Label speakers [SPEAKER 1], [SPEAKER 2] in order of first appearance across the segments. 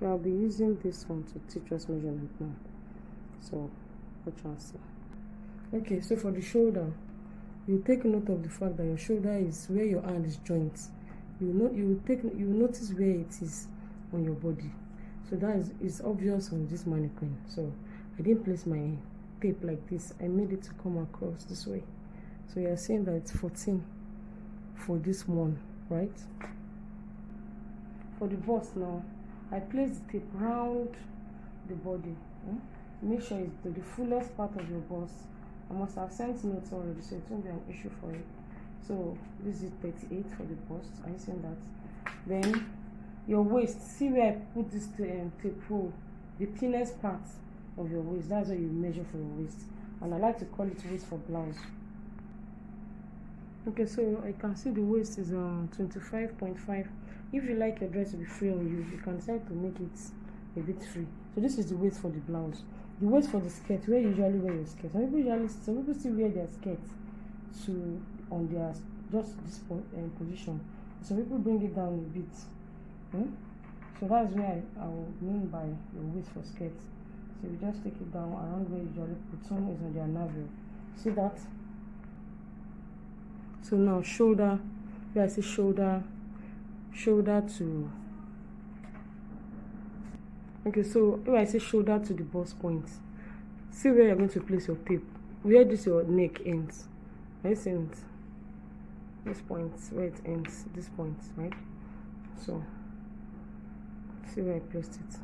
[SPEAKER 1] Okay, I'll be using this one to teach us measurement now. So watch and see. Okay, so for the shoulder, you take note of the fact that your shoulder is where your hand is joint. You notice where it is on your body. So that is obvious on this mannequin. So I didn't place my tape like this. I made it to come across this way. So you're saying that it's 14 for this one, right? For the bust now, I place the tape round the body. Make sure it's the fullest part of your bust. I must have sent notes already, so it won't be an issue for you. So this is 38 for the bust. I seen that. Then your waist. See where I put this tape hole, the thinnest part of your waist. That's what you measure for your waist, and I like to call it waist for blouse. Okay, so I can see the waist is 25.5. If you like your dress to be free on you, you can decide to make it a bit free. So this is the waist for the blouse. The waist for the skirt, where you usually wear your skirt. Some people still wear their skirt to on their just this position. Some people bring it down a bit. So that's where I will mean by your waist for skirt. So you just take it down around where you usually put. Some is on their navel. See that? So now shoulder, where I say shoulder to. Okay, so if I say shoulder to the bust point, see where you're going to place your tape. Where this your neck ends. I see it. This point, where it ends, this point, right? So see where I placed it.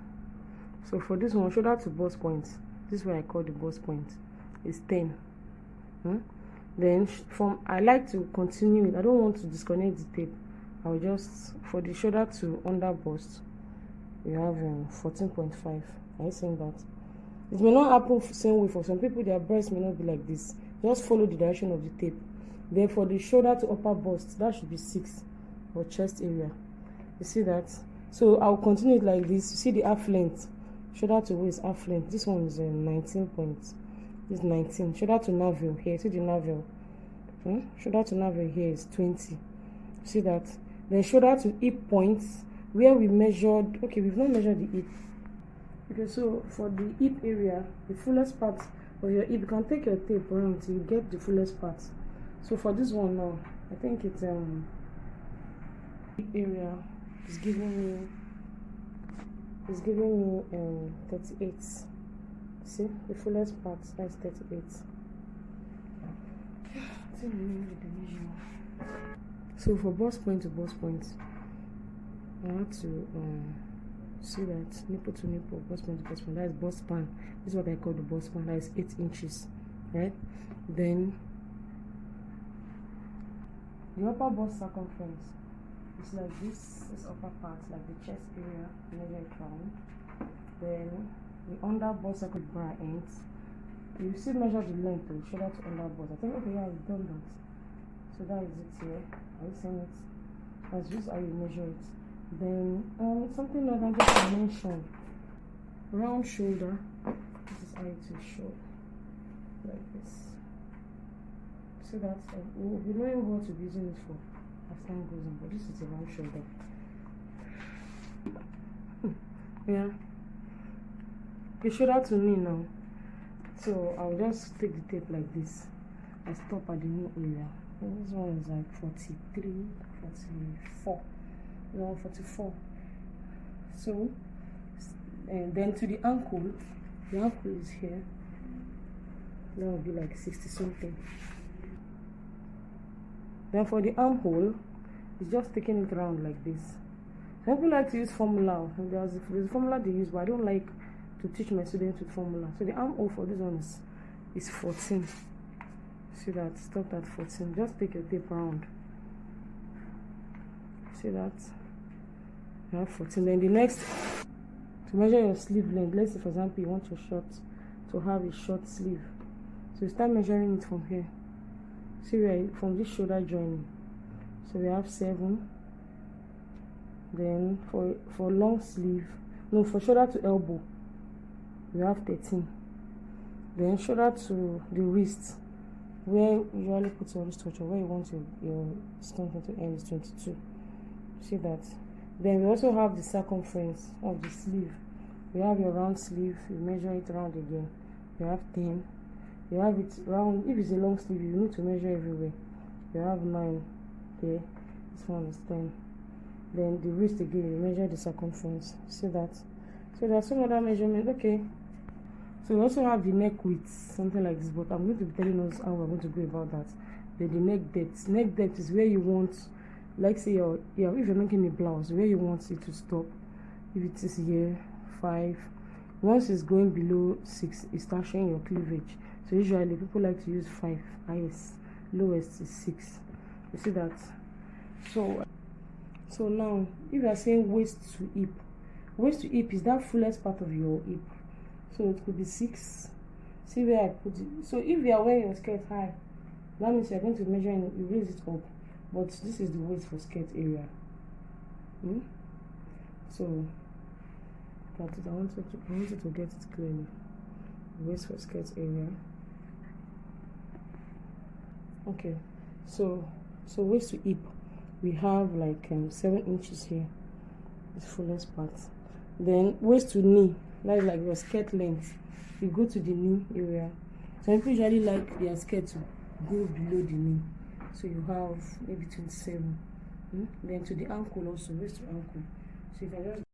[SPEAKER 1] So for this one, shoulder to bust point, this is where I call the bust point, is 10. Then I like to continue it. I don't want to disconnect the tape. I'll just, for the shoulder to under bust, you have 14.5. Are you saying that? It may not happen the same way for some people. Their breast may not be like this. Just follow the direction of the tape. Then for the shoulder to upper bust, that should be 6 for chest area. You see that? So I'll continue it like this. You see the half length, shoulder to waist half length. This one is 19 points. This is 19. Shoulder to navel here. See the navel. Shoulder to navel here is 20. See that? Then shoulder to hip points, where we measured. Okay, we've not measured the hip. Okay, so for the hip area, the fullest part of your hip, you can take your tape around till you get the fullest part. So for this one now, I think it's hip area is giving me 38. See the fullest part, that's 38. So for bust point to bust point, I have to see that nipple to nipple, bust point to bust point, that is bust span. This is what I call the bust span. That is 8 inches, right? Then the upper bust circumference is like this upper part, like the chest area, measure it round. Then the under bust circumference bra ends. You still measure the length of the shoulder to under bust. I think, okay, yeah, I've done that. So that is it here. Are you seeing it? That's just how you measure it. Then something like I just mentioned, round shoulder. This is how it will show, like this. So that we'll be knowing what to be using it for as time goes on. But this is a round shoulder. Yeah. The shoulder to knee now. So I'll just take the tape like this. I stop at the knee area. And this one is like 43, 44. 44. So, and then to the ankle is here. That will be like 60 something. Then for the armhole, it's just taking it around like this. Some people like to use formula. There's a formula they use, but I don't like to teach my students with formula. So the armhole for this one is 14. See that? Stop at 14. Just take your tape around. See that? You have 14. Then the next, to measure your sleeve length, let's say for example you want your short to have a short sleeve. So you start measuring it from here. See where from this shoulder joining. So we have 7. Then for long sleeve, no, for shoulder to elbow, we have 13. Then shoulder to the wrist, where you usually put your wrist structure, where you want your stomach to end, is 22. See that? Then we also have the circumference of the sleeve. You have your round sleeve, you measure it round again. You have 10. You have it round. If it's a long sleeve, you need to measure everywhere. You have 9 there. This one is 10. Then the wrist again, you measure the circumference. See that? So there are some other measurements. Okay. So we also have the neck width, something like this, but I'm going to be telling us how we're going to go about that. Then the neck depth. Neck depth is where you want, like say if you're making a blouse, where you want it to stop. If it is here 5, once it's going below 6, it starts showing your cleavage. So usually people like to use 5, highest, lowest is 6. You see that? So now if you are saying waist to hip is that fullest part of your hip. So it could be 6. See where I put it. So if you are wearing your skirt high, that means you are going to measure and you raise it up. But this is the waist for skirt area. So got it. I wanted to get it clearly. Waist for skirt area. Okay. So waist to hip, we have like 7 inches here. The fullest part. Then waist to knee, that's like your skirt length. You go to the knee area. Some people usually like their skirt to go below the knee. So you have maybe 27. Then to the ankle also, waist to ankle. So you can just